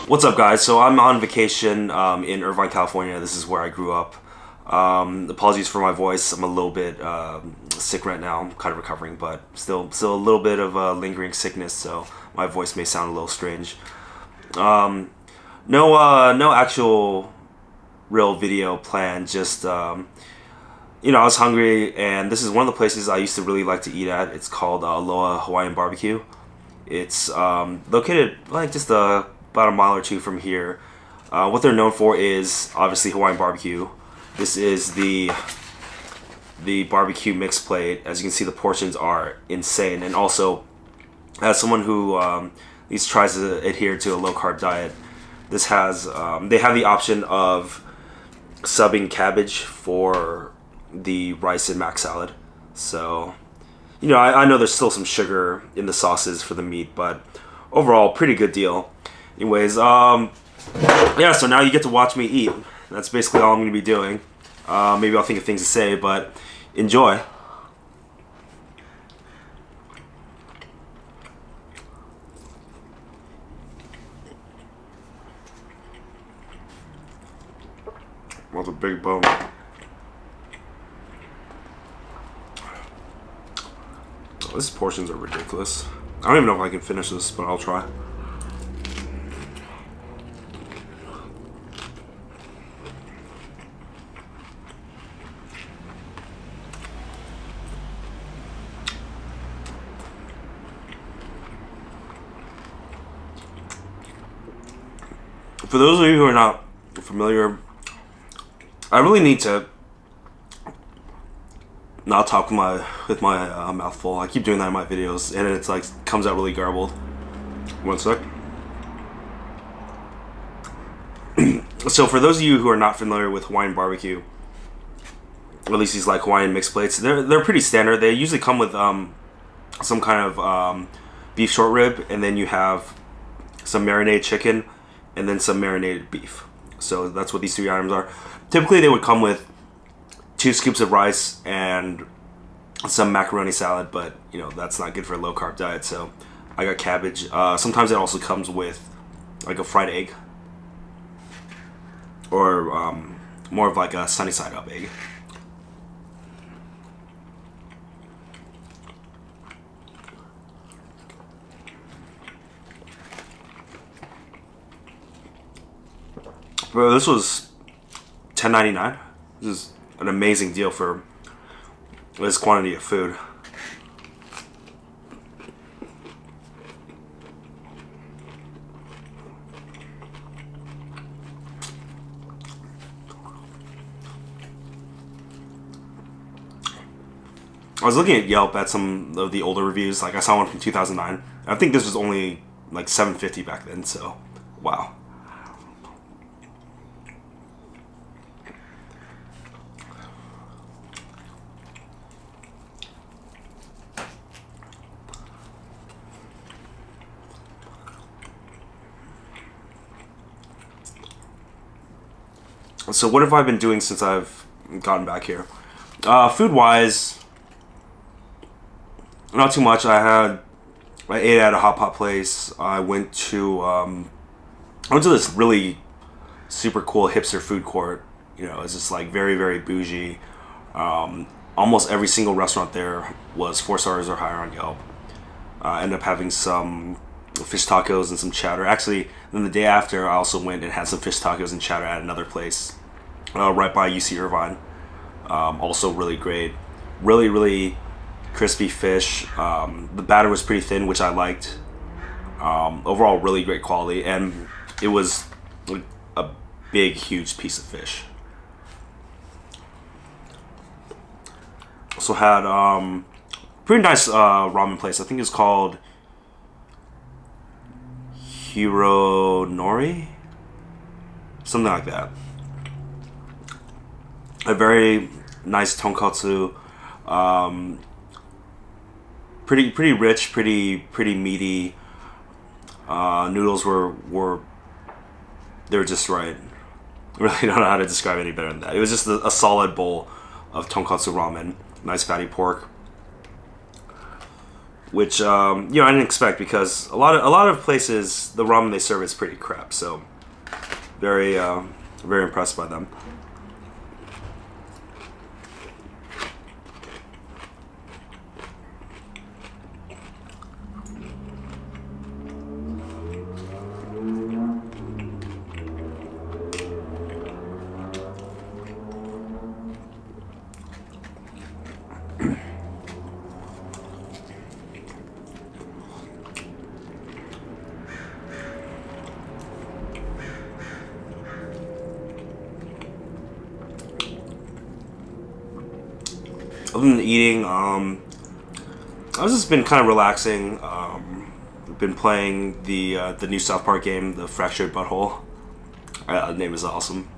What's up, guys? So I'm on vacation in Irvine, California. This is where I grew up. Apologies for my voice. I'm a little bit sick right now. I'm kind of recovering, but still a little bit of lingering sickness, so my voice may sound a little strange. No actual real video planned. Just I was hungry, and this is one of the places I used to really like to eat at. It's called Aloha Hawaiian BBQ. It's located like just about a mile or two from here. What they're known for is obviously Hawaiian barbecue. This is the barbecue mixed plate. As you can see, the portions are insane. And also, as someone who at least tries to adhere to a low carb diet, this has they have the option of subbing cabbage for the rice and mac salad. So, I know there's still some sugar in the sauces for the meat, but overall, pretty good deal. Anyways, yeah, so now you get to watch me eat. That's basically all I'm going to be doing. Maybe I'll think of things to say, but enjoy. That's a big bone. Oh, these portions are ridiculous. I don't even know if I can finish this, but I'll try. For those of you who are not familiar, I really need to not talk with my mouth full. I keep doing that in my videos, and it's like comes out really garbled. One sec. So for those of you who are not familiar with Hawaiian barbecue, or at least these like Hawaiian mixed plates, they're pretty standard. They usually come with some kind of beef short rib, and then you have some marinated chicken, and then some marinated beef. So that's what these three items are. Typically they would come with 2 scoops of rice and some macaroni salad, but that's not good for a low carb diet, so I got cabbage. Sometimes it also comes with like a fried egg, or more of like a sunny side up egg. Bro, this was $10.99. This is an amazing deal for this quantity of food. I was looking at Yelp at some of the older reviews. Like I saw one from 2009. I think this was only like $7.50 back then. So, wow. So what have I been doing since I've gotten back here? Food-wise, not too much. I ate at a hot pot place. I went to this really super cool hipster food court. It's just like very, very bougie. Almost every single restaurant there was 4 stars or higher on Yelp. I ended up having some fish tacos and some chowder. Actually, then the day after, I also went and had some fish tacos and chowder at another place right by UC Irvine. Also really great. Really, really crispy fish. The batter was pretty thin, which I liked. Overall, really great quality. And it was a big, huge piece of fish. Also had pretty nice ramen place. I think it's called Hironori? Something like that. A very nice tonkatsu. Pretty rich, pretty meaty. Noodles were just right. I really don't know how to describe it any better than that. It was just a solid bowl of tonkatsu ramen. Nice fatty pork. which you know, I didn't expect, because a lot of places the ramen they serve is pretty crap. So very very impressed by them. Other than eating, I've just been kind of relaxing. Been playing the new South Park game, the Fractured Butthole. The name is awesome.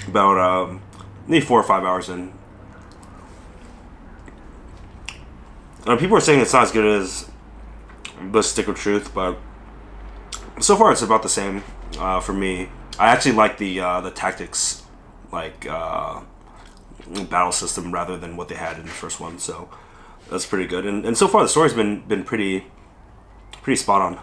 About maybe 4 or 5 hours in. People are saying it's not as good as the Stick of Truth, but so far it's about the same for me. I actually like the tactics, like battle system, rather than what they had in the first one. So that's pretty good. And so far the story's been pretty spot on.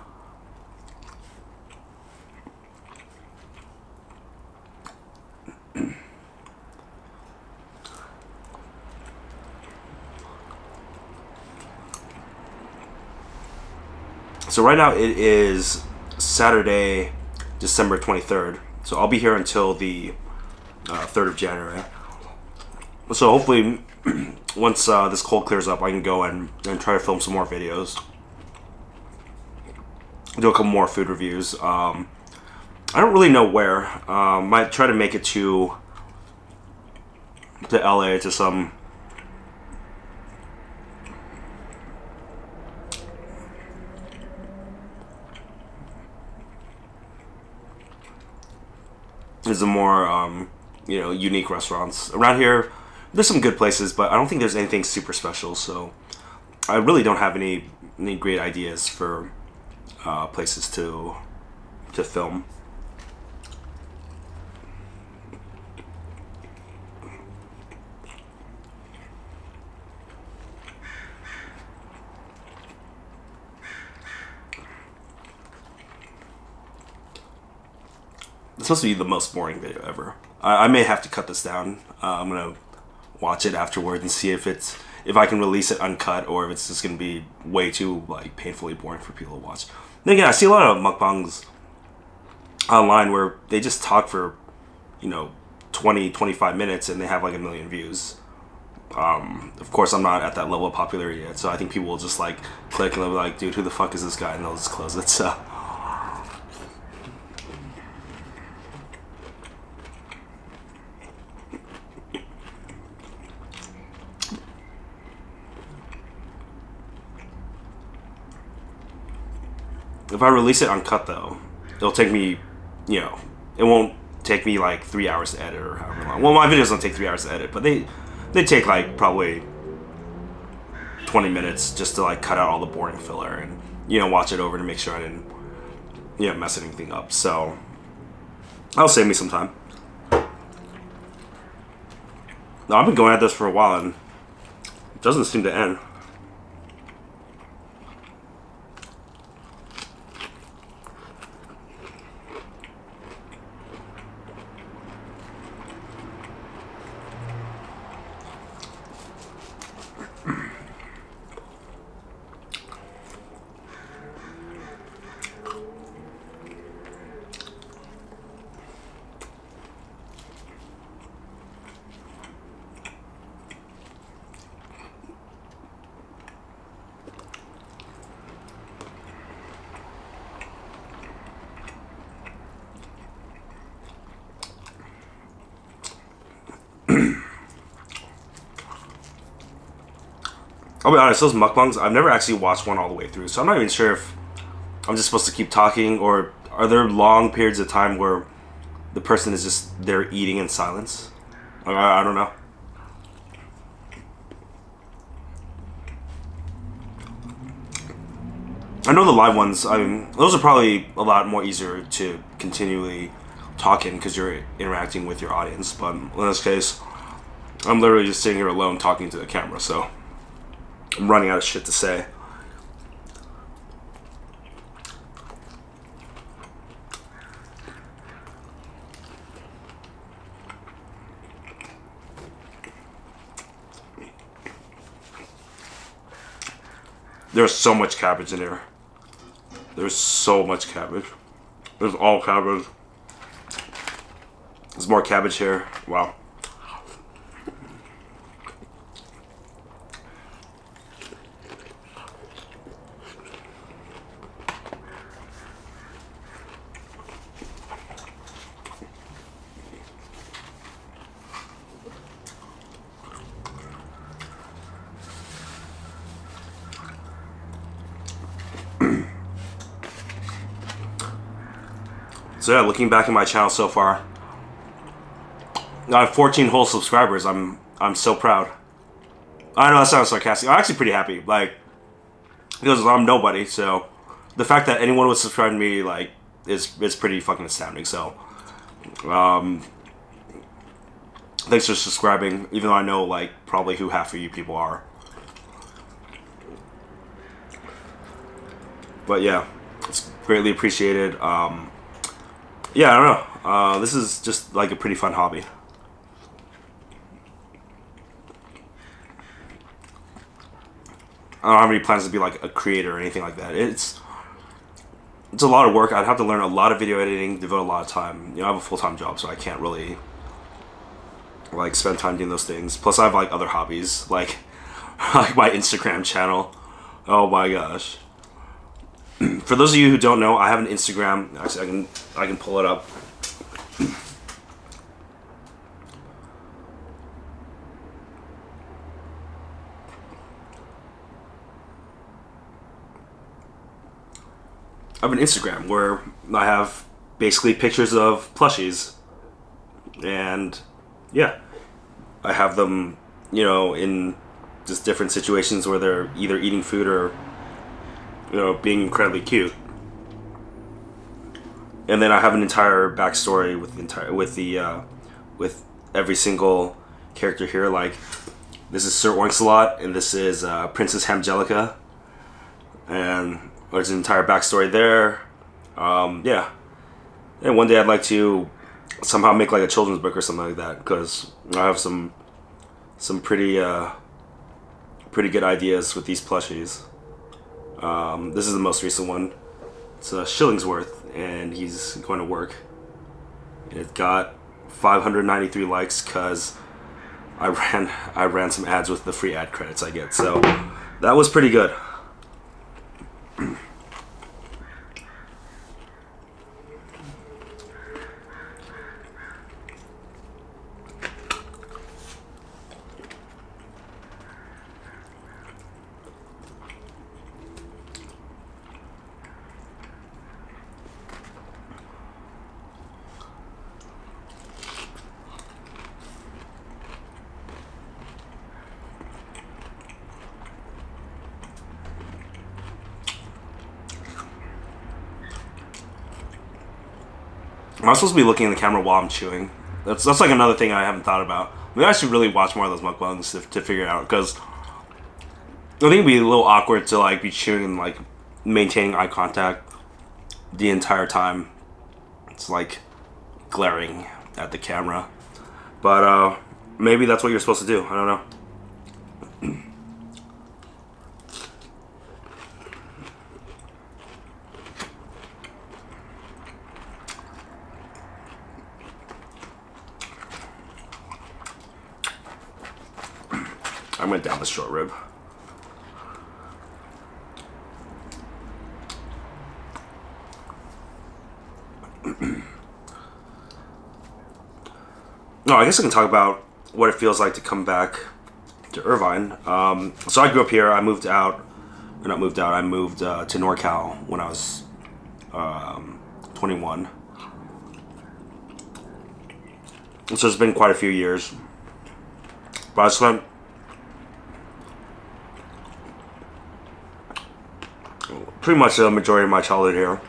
So right now it is Saturday, December 23rd. So I'll be here until the 3rd of January. So hopefully, once this cold clears up, I can go and try to film some more videos. Do a couple more food reviews. I don't really know where. Might try to make it to LA, to some is a more you know, unique restaurants around here. There's some good places, but I don't think there's anything super special. So I really don't have any great ideas for places to film. It's supposed to be the most boring video ever. I may have to cut this down. I'm gonna watch it afterward and see if I can release it uncut, or if it's just gonna be way too like painfully boring for people to watch. Then again, I see a lot of mukbangs online where they just talk for, you know, 20-25 minutes and they have like 1 million views. Of course, I'm not at that level of popularity yet, so I think people will just like click and they'll be like, dude, who the fuck is this guy? And they'll just close it. So if I release it uncut, though, it'll take me, you know, it won't take me like 3 hours to edit or however long. Well, my videos don't take 3 hours to edit, but they take like probably 20 minutes just to like cut out all the boring filler and, you know, watch it over to make sure I didn't, you know, mess anything up. So that'll save me some time. No, I've been going at this for a while and it doesn't seem to end. I'll be honest, those mukbangs, I've never actually watched one all the way through, so I'm not even sure if I'm just supposed to keep talking, or are there long periods of time where the person is just there eating in silence? I don't know. I know the live ones, I mean, those are probably a lot more easier to continually talk in because you're interacting with your audience, but in this case, I'm literally just sitting here alone talking to the camera, so I'm running out of shit to say. There's so much cabbage in here. There's so much cabbage. There's all cabbage. There's more cabbage here. Wow. So yeah, looking back at my channel so far, I have 14 whole subscribers. I'm so proud. I know that sounds sarcastic. I'm actually pretty happy, like, because I'm nobody. So the fact that anyone would subscribe to me, like, is pretty fucking astounding. So thanks for subscribing, even though I know, like, probably who half of you people are. But yeah, it's greatly appreciated. Yeah, I don't know. This is just like a pretty fun hobby. I don't have any plans to be like a creator or anything like that. It's a lot of work. I'd have to learn a lot of video editing, devote a lot of time. You know, I have a full-time job, so I can't really like spend time doing those things. Plus, I have like other hobbies, like like my Instagram channel. Oh my gosh. For those of you who don't know, I have an Instagram. Actually, I can pull it up. I have an Instagram where I have basically pictures of plushies, and yeah, I have them, you know, in just different situations where they're either eating food or, you know, being incredibly cute. And then I have an entire backstory with every single character here. Like, this is Sir Oinks-a-Lot, and this is Princess Hamgelica, and there's an entire backstory there. Yeah, and one day I'd like to somehow make like a children's book or something like that, because I have some pretty good ideas with these plushies. This is the most recent one. It's Shillingsworth, and he's going to work. It got 593 likes because I ran some ads with the free ad credits I get. So that was pretty good. Am I supposed to be looking in the camera while I'm chewing? That's like another thing I haven't thought about. Maybe I should really watch more of those mukbangs to figure it out, because I think it'd be a little awkward to like be chewing and like maintaining eye contact the entire time. It's like glaring at the camera. But maybe that's what you're supposed to do. I don't know. I went down the short rib. No, I guess I can talk about what it feels like to come back to Irvine. So I grew up here. I moved out, or not moved out. I moved to NorCal when I was 21. So it's been quite a few years. But I spent pretty much the majority of my childhood here.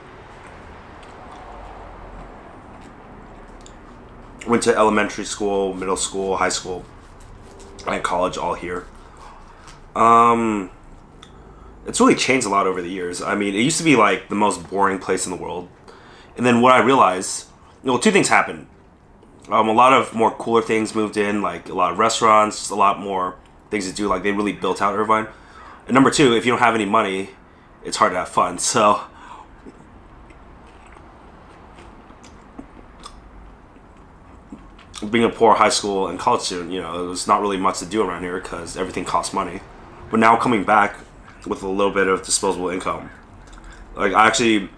Went to elementary school, middle school, high school, and college all here. Um, it's really changed a lot over the years. I mean, it used to be like the most boring place in the world, and then what I realized, well, two things happened. A lot of more cooler things moved in, like a lot of restaurants, just a lot more things to do. Like they really built out Irvine. And number two, if you don't have any money, it's hard to have fun. So being a poor high school and college student, there's not really much to do around here because everything costs money. But now coming back with a little bit of disposable income, like I actually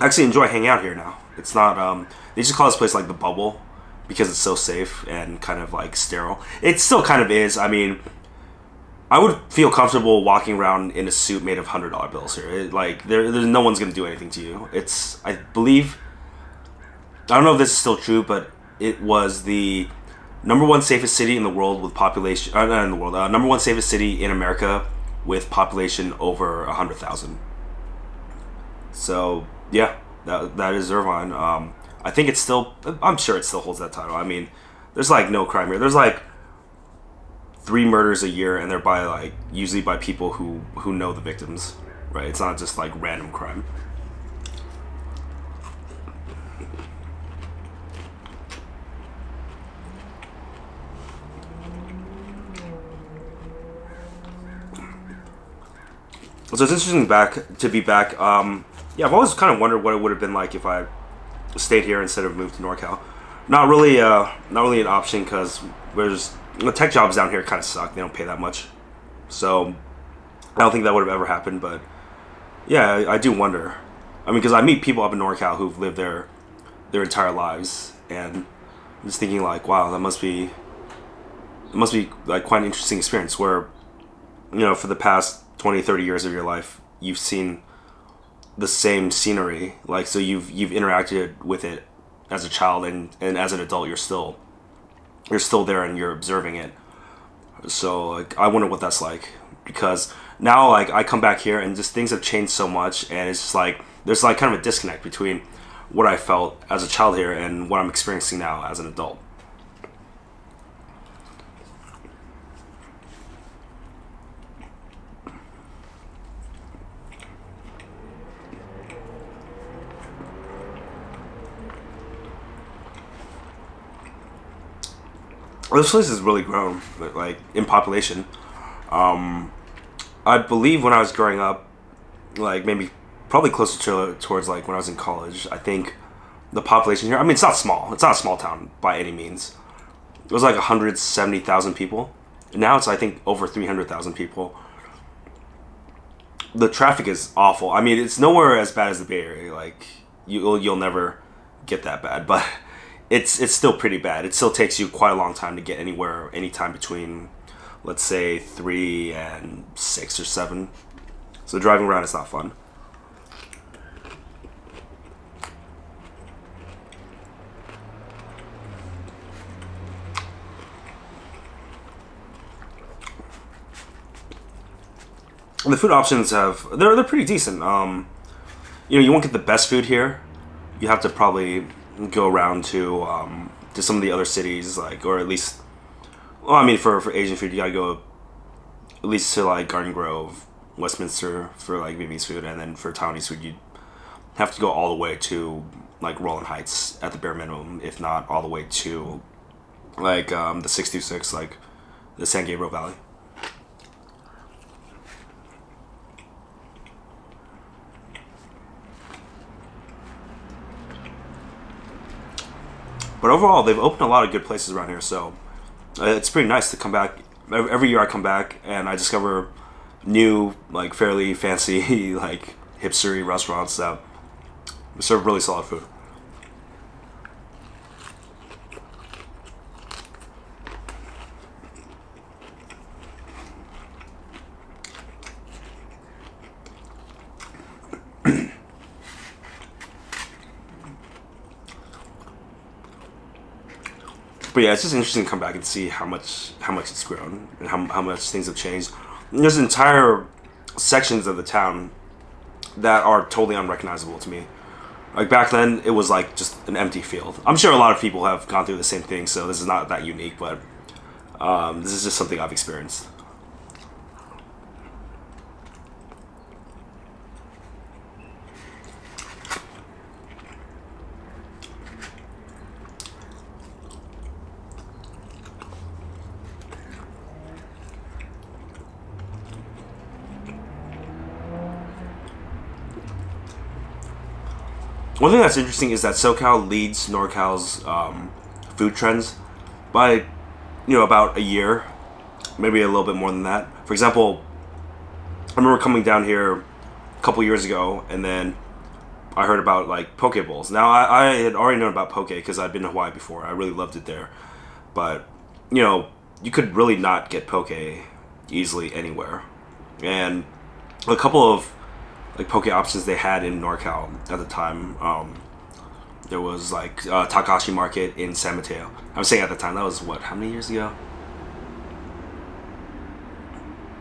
enjoy hanging out here now. It's not they just call this place like the bubble because it's so safe and kind of like sterile. It still kind of is. I mean, I would feel comfortable walking around in a suit made of $100 bills here. There's no one's gonna do anything to you. I believe, I don't know if this is still true, but it was the number one safest city in the world with population. Not in the world. Number one safest city in America with population over 100,000. So yeah, that is Irvine. I think it's still. I'm sure it still holds that title. I mean, there's like no crime here. There's like 3 murders a year, and they're by like usually by people who know the victims. Right? It's not just like random crime. So it's interesting to be back. Yeah, I've always kind of wondered what it would have been like if I stayed here instead of moved to NorCal. Not really an option because there's the tech jobs down here kind of suck. They don't pay that much, so I don't think that would have ever happened. But yeah, I do wonder. I mean, because I meet people up in NorCal who've lived there their entire lives, and I'm just thinking like, wow, it must be like quite an interesting experience where for the past 20, 30 years of your life, you've seen the same scenery. Like, so you've interacted with it as a child, and as an adult, you're still there and you're observing it. So, like, I wonder what that's like because now, like, I come back here and just things have changed so much, and it's just like there's like kind of a disconnect between what I felt as a child here and what I'm experiencing now as an adult. This place has really grown, like in population. Um, I believe when I was growing up, like maybe probably closer towards like when I was in college, I think the population here. I mean, it's not small. It's not a small town by any means. It was like 170,000 people. Now it's I think over 300,000 people. The traffic is awful. I mean, it's nowhere as bad as the Bay Area. Like you'll never get that bad, but it's still pretty bad. It still takes you quite a long time to get anywhere, anytime between, let's say, 3 and 6 or 7. So driving around is not fun. And the food options they're pretty decent. You won't get the best food here. You have to probably go around to some of the other cities, like, or at least, well, I mean, for Asian food, you gotta go at least to like Garden Grove, Westminster for like Vietnamese food, and then for Taiwanese food, you have to go all the way to like Roland Heights at the bare minimum, if not all the way to like the 626, like the San Gabriel Valley. But overall, they've opened a lot of good places around here, so it's pretty nice to come back. Every year I come back and I discover new, like fairly fancy, like hipstery restaurants that serve really solid food. But yeah, it's just interesting to come back and see how much it's grown and how much things have changed. And there's entire sections of the town that are totally unrecognizable to me. Like back then, it was like just an empty field. I'm sure a lot of people have gone through the same thing, so this is not that unique. But this is just something I've experienced. one thing that's interesting is that SoCal leads NorCal's food trends by, about a year, maybe a little bit more than that. For example, I remember coming down here a couple years ago, and then I heard about like poke bowls. Now I had already known about poke because I'd been to Hawaii before. I really loved it there, but you could really not get poke easily anywhere. And a couple of like poke options they had in NorCal at the time. There was like Takashi Market in San Mateo. I'm saying at the time, that was what, how many years ago?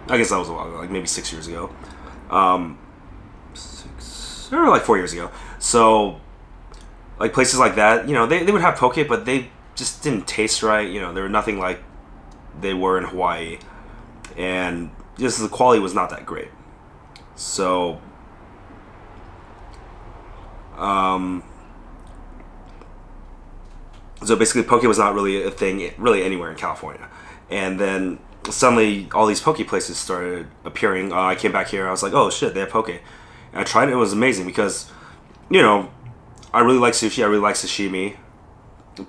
I guess that was a while ago, like maybe 6 years ago. Or like 4 years ago. So, like places like that, they would have poke, but they just didn't taste right. They were nothing like they were in Hawaii. And just the quality was not that great. So, so basically poke was not really a thing really anywhere in California. And then suddenly all these poke places started appearing. I came back here, I was like, oh shit, they have poke. And I tried it, it was amazing because, I really like sushi, I really like sashimi,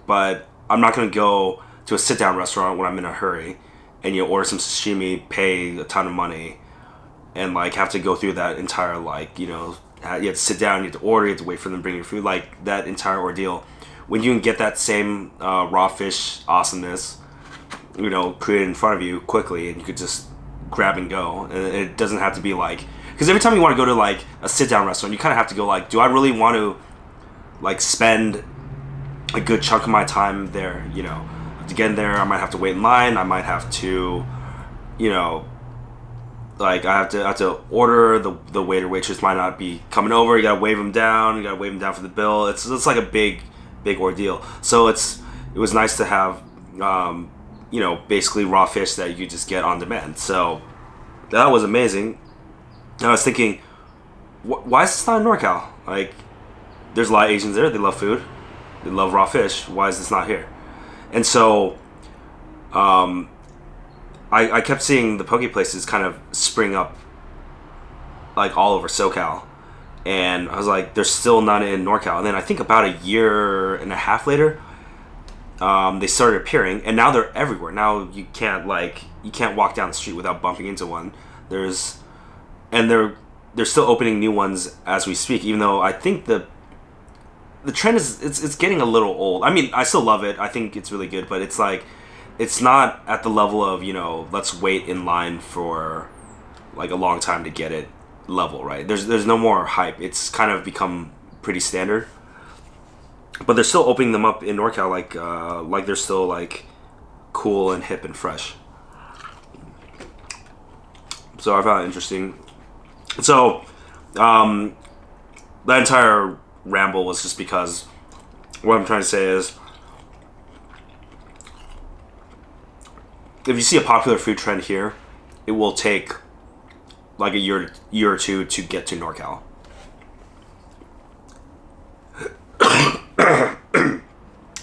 but I'm not going to go to a sit-down restaurant when I'm in a hurry and order some sashimi, pay a ton of money, and like have to go through that entire you have to sit down, you have to order, you have to wait for them to bring your food, like that entire ordeal. When you can get that same raw fish awesomeness, created in front of you quickly, and you could just grab and go, and it doesn't have to be like, because every time you want to go to like a sit-down restaurant, you kind of have to go like, do I really want to like spend a good chunk of my time there? To get in there, I might have to wait in line. I might have to, like I have to order. The waiter waitress might not be coming over. You gotta wave them down. You gotta wave them down for the bill. It's like a big ordeal. So it was nice to have basically raw fish that you could just get on demand. So that was amazing. And I was thinking, why is this not in NorCal? Like, there's a lot of Asians there. They love food. They love raw fish. Why is this not here? And so, I kept seeing the poke places kind of spring up, like all over SoCal, and I was like, there's still none in NorCal. And then I think about a year and a half later, they started appearing, and now they're everywhere. Now you can't walk down the street without bumping into one. They're still opening new ones as we speak, even though I think the trend is it's getting a little old. I mean, I still love it. I think it's really good, but it's like it's not at the level of let's wait in line for like a long time to get it level, right? There's no more hype. It's kind of become pretty standard, but they're still opening them up in NorCal like they're still like cool and hip and fresh. So I found it interesting. So that entire ramble was just because what I'm trying to say is, if you see a popular food trend here, it will take like a year or two to get to NorCal.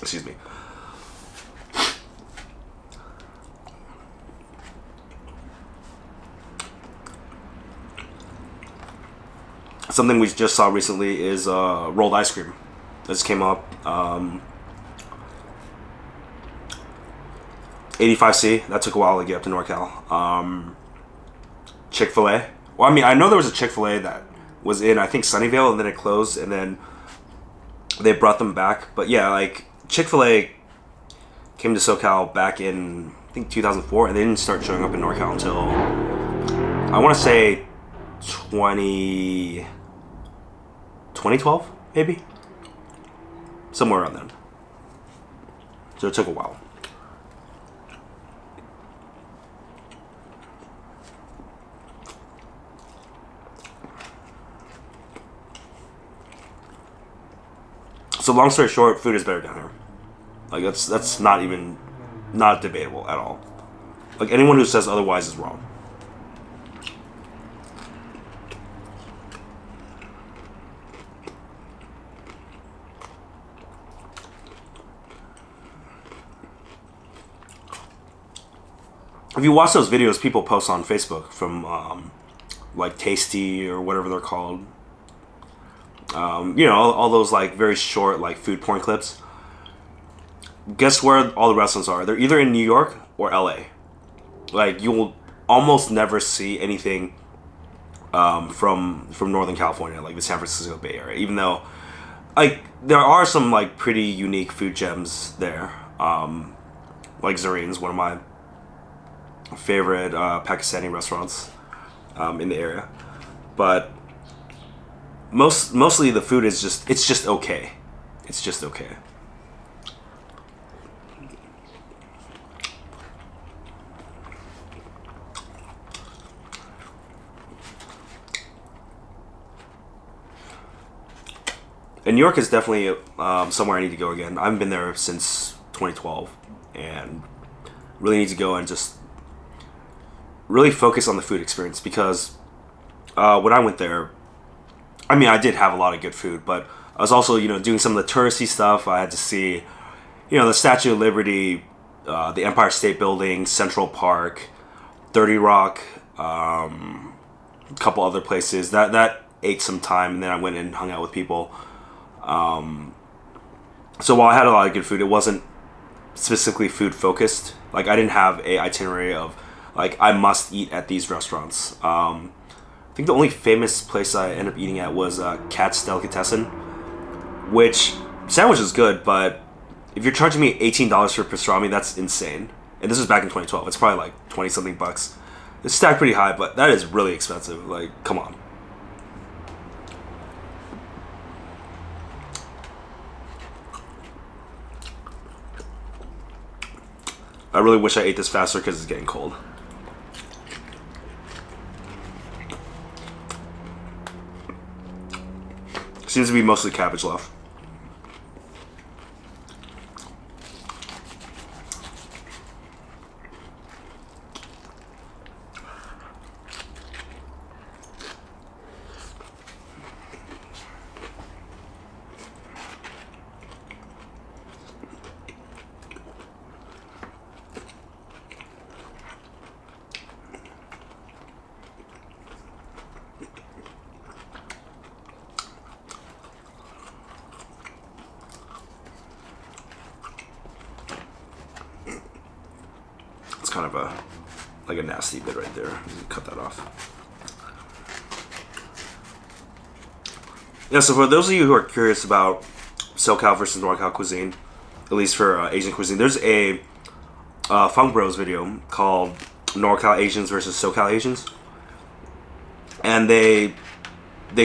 Excuse me. Something we just saw recently is rolled ice cream. This came up. 85C. That took a while to get up to NorCal. Chick-fil-A. Well, I mean, I know there was a Chick-fil-A that was in, I think, Sunnyvale, and then it closed, and then they brought them back. But yeah, like, Chick-fil-A came to SoCal back in, I think, 2004, and they didn't start showing up in NorCal until, I want to say, 2012, maybe? Somewhere around then. So it took a while. So long story short, food is better down here. Like that's not debatable at all. Like anyone who says otherwise is wrong. If you watch those videos people post on Facebook from like Tasty or whatever they're called, You know, all those like very short like food porn clips. Guess where all the restaurants are? They're either in New York or LA. Like you will almost never see anything from Northern California, like the San Francisco Bay Area. Even though, like, there are some like pretty unique food gems there. Like Zareen's, one of my favorite Pakistani restaurants in the area. But mostly the food is just okay. It's just okay. And New York is definitely somewhere I need to go again. I haven't been there since 2012, and really need to go and just really focus on the food experience, because when I went there, I mean, I did have a lot of good food, but I was also, you know, doing some of the touristy stuff. I had to see, you know, the Statue of Liberty, the Empire State Building, Central Park, 30 Rock, a couple other places. That ate some time, and then I went and hung out with people. So while I had a lot of good food, it wasn't specifically food focused. Like, I didn't have a itinerary of like I must eat at these restaurants. I think the only famous place I ended up eating at was Cat's Delicatessen, which sandwich is good, but if you're charging me $18 for pastrami, that's insane. And this was back in 2012. It's probably like 20 something bucks. It's stacked pretty high, but that is really expensive. Like, come on. I really wish I ate this faster because it's getting cold. Seems to be mostly cabbage left. Kind of a nasty bit right there. Cut that off. Yeah, so for those of you who are curious about SoCal versus NorCal cuisine, at least for Asian cuisine, there's a Funk Bros video called NorCal Asians versus SoCal Asians, and they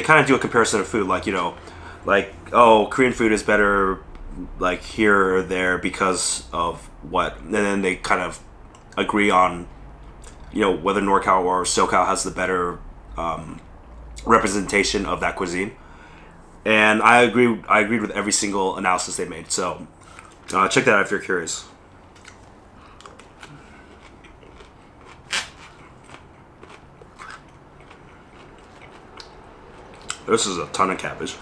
kind of do a comparison of food, like, you know, like, oh, Korean food is better like here or there because of what, and then they kind of agree on, you know, whether NorCal or SoCal has the better representation of that cuisine. And I agreed with every single analysis they made. So check that out if you're curious. This is a ton of cabbage.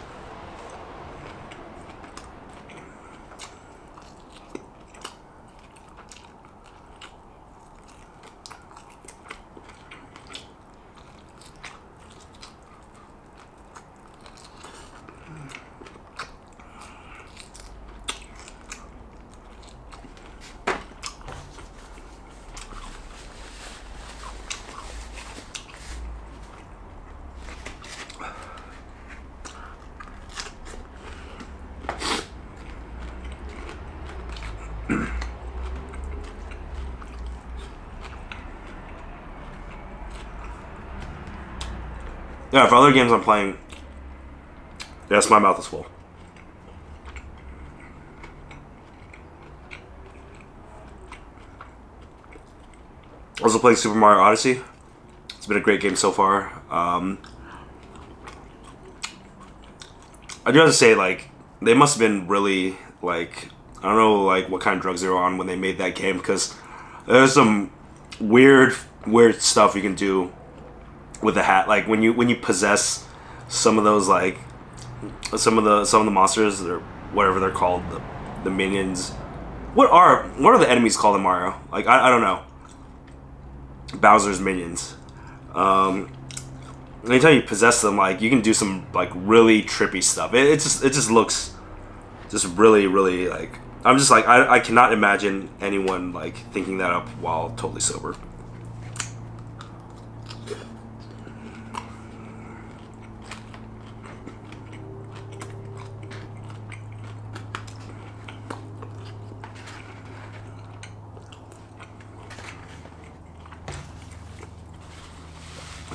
Yeah, for other games I'm playing, yes, my mouth is full. Also playing Super Mario Odyssey. It's been a great game so far. I do have to say, like, they must have been really, like, I don't know, like, what kind of drugs they were on when they made that game, because there's some weird stuff you can do with the hat. Like, when you possess some of those, like, some of the monsters, or whatever they're called, the minions. What are the enemies called in Mario? Like, I don't know. Bowser's minions. anytime you possess them, like you can do some like really trippy stuff. It just looks just really really like I'm just like I cannot imagine anyone like thinking that up while totally sober.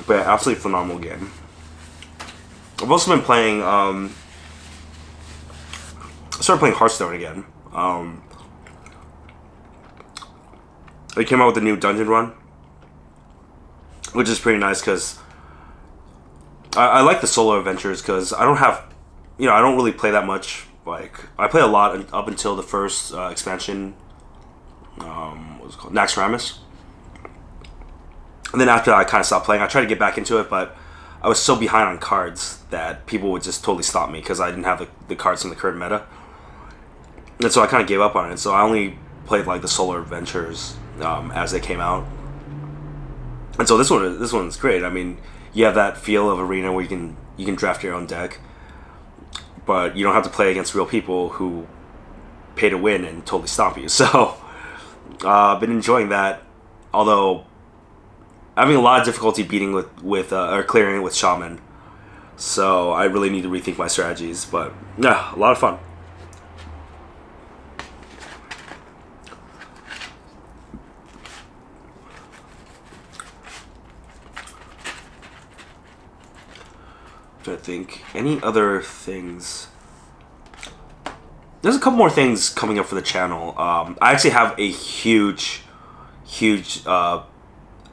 But yeah, absolutely phenomenal game. I've also been playing. I started playing Hearthstone again. They came out with a new dungeon run, which is pretty nice because I like the solo adventures because I don't have, I don't really play that much. Like I play a lot up until the first expansion. What was it called? Naxxramas. And then after that, I kind of stopped playing. I tried to get back into it, but I was so behind on cards that people would just totally stop me because I didn't have the cards from the current meta. And so I kind of gave up on it. So I only played like the solo adventures as they came out. And so this one's great. I mean, you have that feel of arena where you can draft your own deck, but you don't have to play against real people who pay to win and totally stomp you. So I've been enjoying that, although having a lot of difficulty beating with or clearing it with Shaman. So I really need to rethink my strategies. But yeah, a lot of fun. I think any other things. There's a couple more things coming up for the channel. I actually have a huge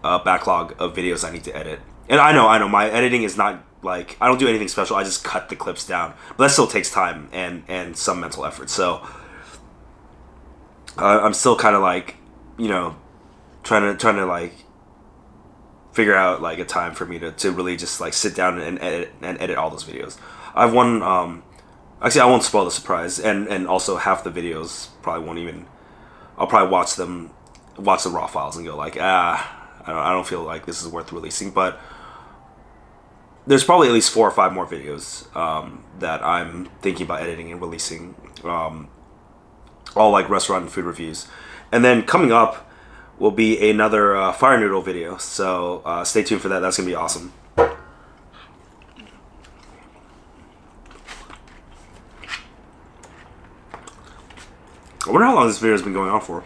backlog of videos I need to edit. And I know, my editing is not like, I don't do anything special, I just cut the clips down. But that still takes time and some mental effort. So I'm still kind of like, trying to like figure out like a time for me to really just like sit down and edit all those videos. I've one, actually I won't spoil the surprise, and also half the videos probably won't even, I'll probably watch the raw files and go like, I don't feel like this is worth releasing. But there's probably at least 4 or 5 more videos that I'm thinking about editing and releasing, all like restaurant and food reviews. And then coming up will be another fire noodle video, so stay tuned for that. That's gonna be awesome. I wonder how long this video has been going on for.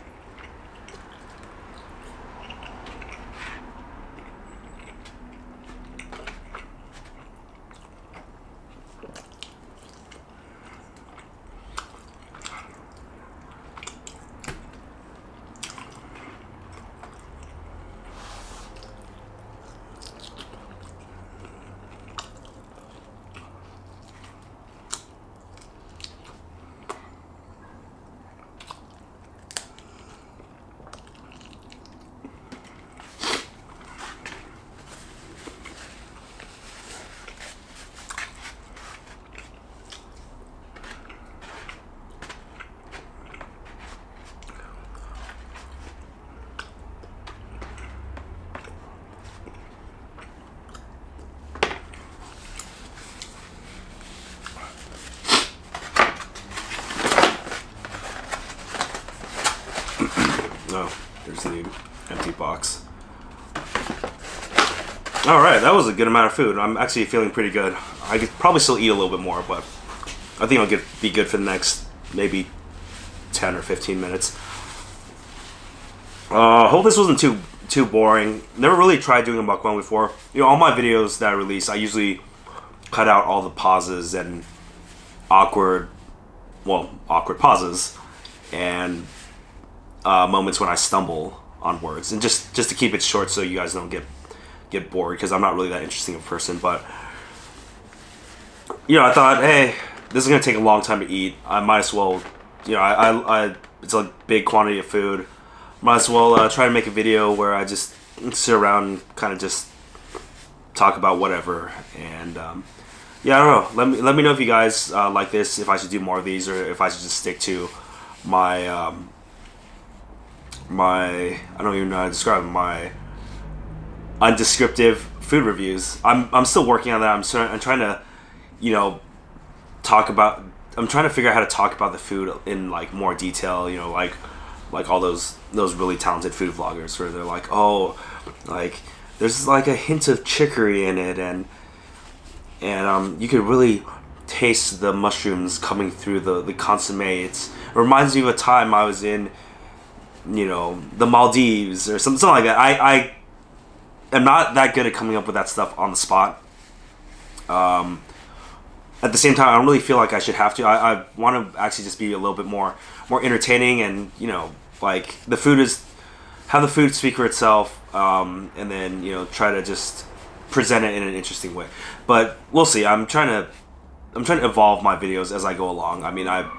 Oh, there's the empty box. Alright, that was a good amount of food. I'm actually feeling pretty good. I could probably still eat a little bit more, but I think I'll be good for the next maybe 10 or 15 minutes. Hope this wasn't too boring. Never really tried doing a mukbang before. All my videos that I release, I usually cut out all the pauses and awkward pauses and moments when I stumble on words, and just to keep it short so you guys don't get bored, because I'm not really that interesting of a person. But I thought, hey, this is gonna take a long time to eat. I might as well, I it's a big quantity of food. Might as well try to make a video where I just sit around and kind of just talk about whatever. And yeah, I don't know. Let me know if you guys like this. If I should do more of these, or if I should just stick to my I don't even know how to describe it, my undescriptive food reviews. I'm still working on that. I'm trying to, you know, talk about. I'm trying to figure out how to talk about the food in like more detail. You know, like all those really talented food vloggers where they're like, oh, like there's like a hint of chicory in it, and you could really taste the mushrooms coming through the consomme. It reminds me of a time I was in, you know, the Maldives or something like that. I am not that good at coming up with that stuff on the spot. At the same time, I don't really feel like I should have to. I want to actually just be a little bit more entertaining, and you know, like the food is, have the food speak for itself, and then you know, try to just present it in an interesting way. But we'll see. I'm trying to evolve my videos as I go along. I mean, I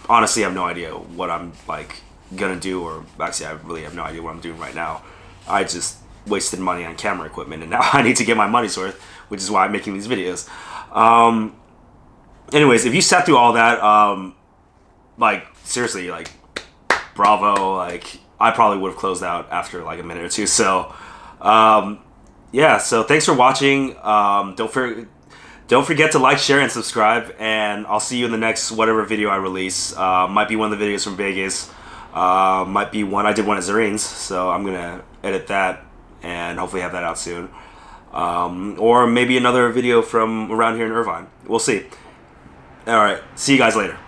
honestly have no idea what I'm like gonna do, or actually I really have no idea what I'm doing right now. I just wasted money on camera equipment, and now I need to get my money's worth, which is why I'm making these videos. Anyways, if you sat through all that, like seriously, like bravo. Like I probably would have closed out after like a minute or two. So yeah, so thanks for watching. Don't forget to like, share, and subscribe, and I'll see you in the next whatever video I release. Might be one of the videos from Vegas. Might be one. I did one at Zareen's, so I'm gonna edit that and hopefully have that out soon. Or maybe another video from around here in Irvine. We'll see. Alright, see you guys later.